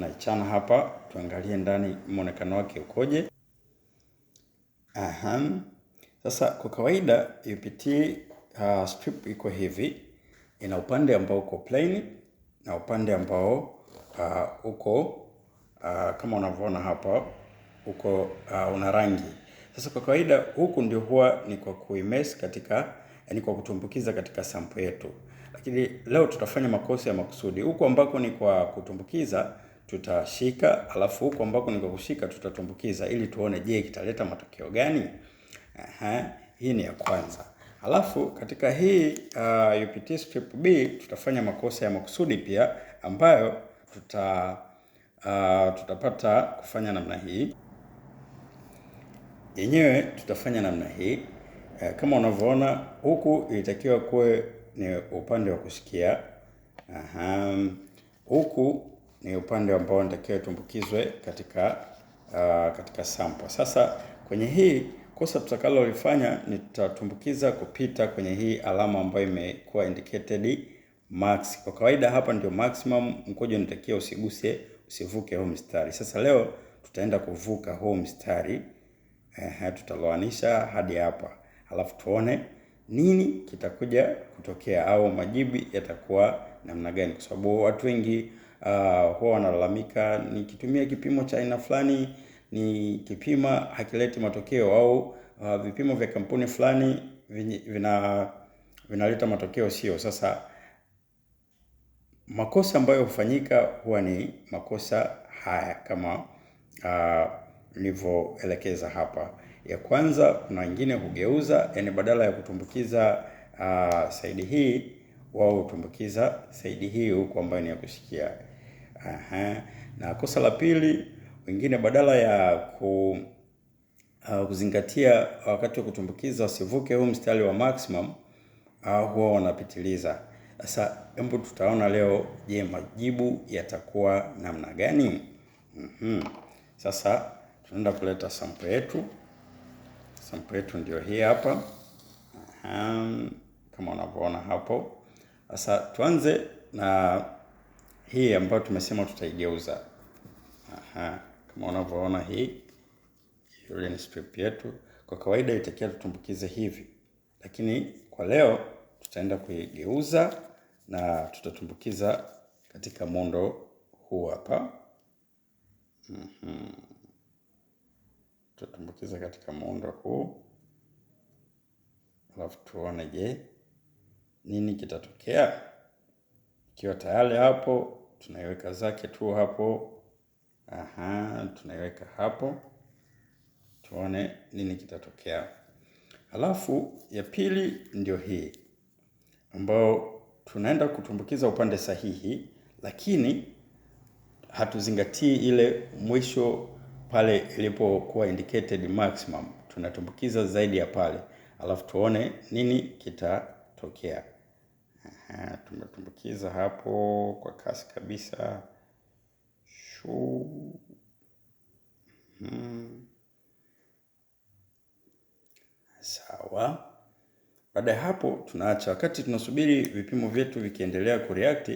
tunaichana hapa, tuangalie ndani muonekano wake ukoje. Sasa kwa kawaida UPT strip iko hivi, ina upande ambao uko plain na upande ambao uko kama unavyoona hapa uko una rangi. Sasa kwa kawaida huku ndio huwa ni kwa kuimmerse katika, yani kwa kutumbukiza katika sample yetu. Lakini leo tutafanya makosa ya makusudi. Huku ambako ni kwa kutumbukiza tutashika, alafu huku ambako ni kwa kushika tutatumbukiza ili tuone je kitaleta matokeo gani. Hii ni ya kwanza. Alafu katika hii UPT strip B tutafanya makosa ya makusudi pia ambayo tutapata kufanya namna hii. Yenyewe tutafanya namna hii. Kama unavyoona huku ilitakiwa kuwe ni upande wa kushikia. Huku ni upande ambao natakiwa tumbukizwe katika sample. Sasa kwenye hii kosa tutakalolifanya ni tutatumbukiza kupita kwenye hii alama ambayo imekuwa indicated max. Kwa kawaida hapa ndio maximum, mkojo unatakiwa usivuke huu mstari. Sasa leo tutaenda kuvuka huu mstari. Tutaloanisha hadi hapa. Alafu tuone nini kitakuja kutokea au majibu yatakuwa namna gani, kwa sababu watu wengi huwa wanalalamika nikitumia kipimo cha aina fulani ni kipima hakileti matokeo, au vipimo vya kampuni fulani vinaleta matokeo sio. Sasa makosa ambayo hufanyika huwa ni makosa haya kama nilivyoelekeza hapa. Ya kwanza, kuna wengine hugeuza, yani badala ya kutumbukiza saidi hii wao hutumbukiza saidi hii huku ambayo ni ya kushikia. Na kosa la pili, wengine badala ya kuzingatia wakati wa kutumbukiza wasivuke huu mstari wa maximum, huwa wanapitiliza. Sasa hebu tutaona leo, je, majibu yatakuwa namna gani? Sasa tunaenda kuleta sample yetu. Sample yetu ndio hii hapa. Kama unavyoona hapo. Sasa tuanze na hii ambayo tumesema tutaigeuza. Kama unavyoona hii ni strip yetu. Kwa kawaida itakiwa tutumbukize hivi, lakini kwa leo tutaenda kuigeuza na tutatumbukiza katika muundo huu hapa. Tutatumbukiza katika muundo huu. Alafu tuone je nini kitatokea. Ikiwa tayari hapo, tunaiweka zake tu hapo. Tunaiweka hapo. Tuone nini kitatokea. Alafu ya pili ndio hii ambao tunaenda kutumbukiza upande sahihi, lakini hatuzingatii ile mwisho pale ilipokuwa indicated maximum. Tunatumbukiza zaidi ya pale. Alafu tuone nini kitatokea. Tumetumbukiza hapo kwa kasi kabisa. Sawa. Baada ya hapo tunaacha. Wakati tunasubiri vipimo vyetu vikiendelea kureact,